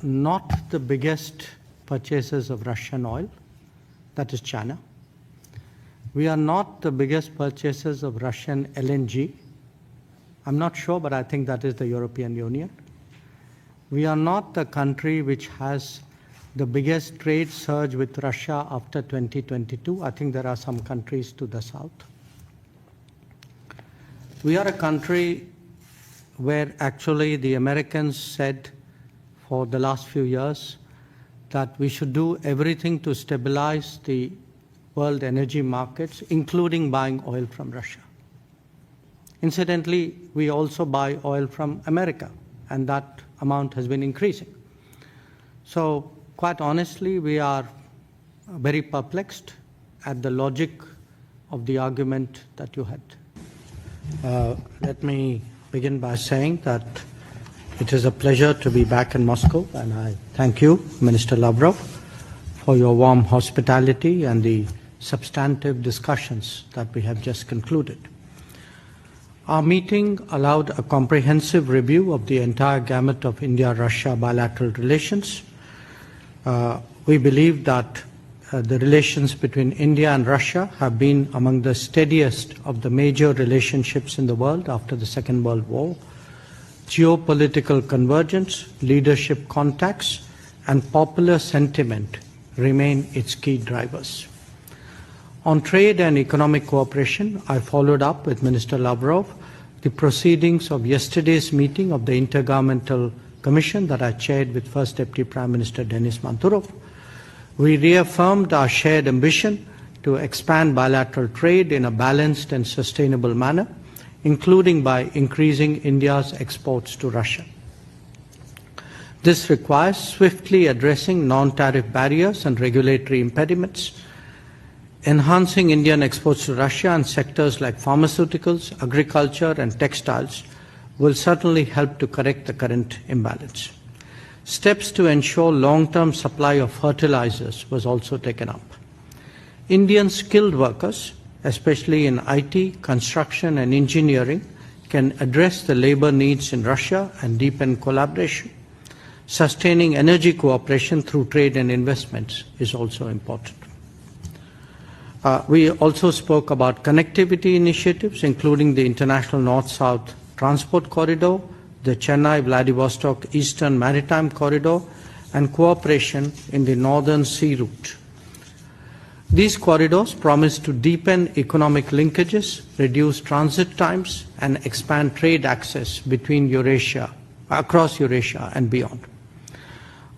not the biggest purchasers of Russian oil, that is China. We are not the biggest purchasers of Russian LNG. I'm not sure, but I think that is the European Union. We are not the country which has the biggest trade surge with Russia after 2022. I think there are some countries to the south. We are a country where actually the Americans said for the last few years that we should do everything to stabilize the world energy markets, including buying oil from Russia. Incidentally, we also buy oil from America, and that amount has been increasing. So, quite honestly, we are very perplexed at the logic of the argument that you had. Let me begin by saying that it is a pleasure to be back in Moscow, and I thank you, Minister Lavrov, for your warm hospitality and the substantive discussions that we have just concluded. Our meeting allowed a comprehensive review of the entire gamut of India-Russia bilateral relations. We believe that the relations between India and Russia have been among the steadiest of the major relationships in the world after the Second World War. Geopolitical convergence, leadership contacts, and popular sentiment remain its key drivers. On trade and economic cooperation, I followed up with Minister Lavrov the proceedings of yesterday's meeting of the Intergovernmental Commission that I chaired with First Deputy Prime Minister Denis Manturov. We reaffirmed our shared ambition to expand bilateral trade in a balanced and sustainable manner, including by increasing India's exports to Russia. This requires swiftly addressing non-tariff barriers and regulatory impediments, enhancing Indian exports to Russia and sectors like pharmaceuticals, agriculture, and textiles will certainly help to correct the current imbalance. Steps to ensure long-term supply of fertilizers was also taken up. Indian skilled workers, especially in IT, construction, and engineering, can address the labor needs in Russia and deepen collaboration. Sustaining energy cooperation through trade and investments is also important. We also spoke about connectivity initiatives, including the International North-South Transport Corridor, the Chennai-Vladivostok Eastern Maritime Corridor, and cooperation in the Northern Sea Route. These corridors promise to deepen economic linkages, reduce transit times, and expand trade access between across Eurasia and beyond.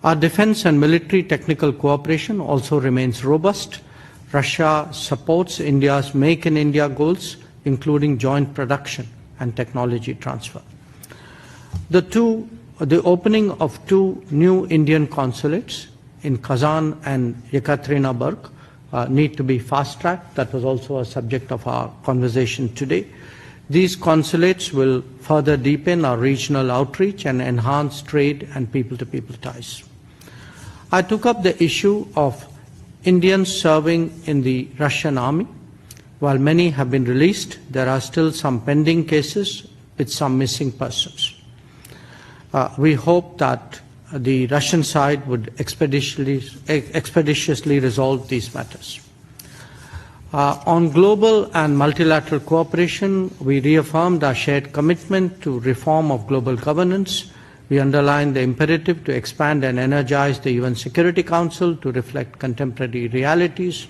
Our defense and military technical cooperation also remains robust. Russia supports India's Make in India goals, including joint production and technology transfer. The opening of two new Indian consulates in Kazan and Yekaterinburg need to be fast-tracked. That was also a subject of our conversation today. These consulates will further deepen our regional outreach and enhance trade and people-to-people ties. I took up the issue of Indians serving in the Russian army. While many have been released, there are still some pending cases with some missing persons. We hope that the Russian side would expeditiously resolve these matters. On global and multilateral cooperation, we reaffirmed our shared commitment to reform of global governance. We underlined the imperative to expand and energize the UN Security Council to reflect contemporary realities.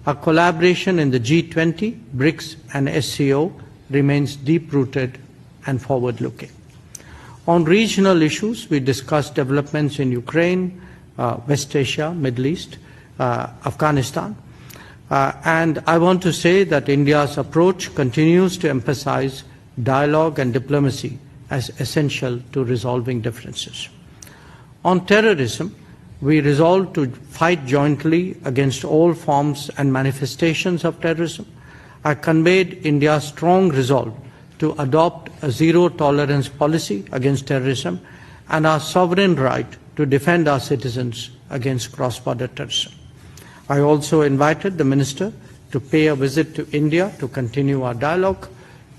Our collaboration in the G20, BRICS, and SCO remains deep-rooted and forward-looking. On regional issues, we discussed developments in Ukraine, West Asia, Middle East, Afghanistan. And I want to say that India's approach continues to emphasize dialogue and diplomacy as essential to resolving differences. On terrorism, we resolved to fight jointly against all forms and manifestations of terrorism. I conveyed India's strong resolve to adopt a zero-tolerance policy against terrorism and our sovereign right to defend our citizens against cross-border terrorism. I also invited the Minister to pay a visit to India to continue our dialogue.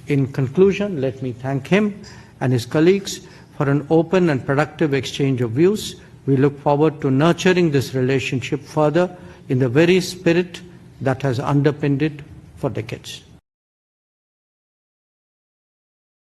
In conclusion, let me thank him and his colleagues for an open and productive exchange of views. We look forward to nurturing this relationship further in the very spirit that has underpinned it for decades.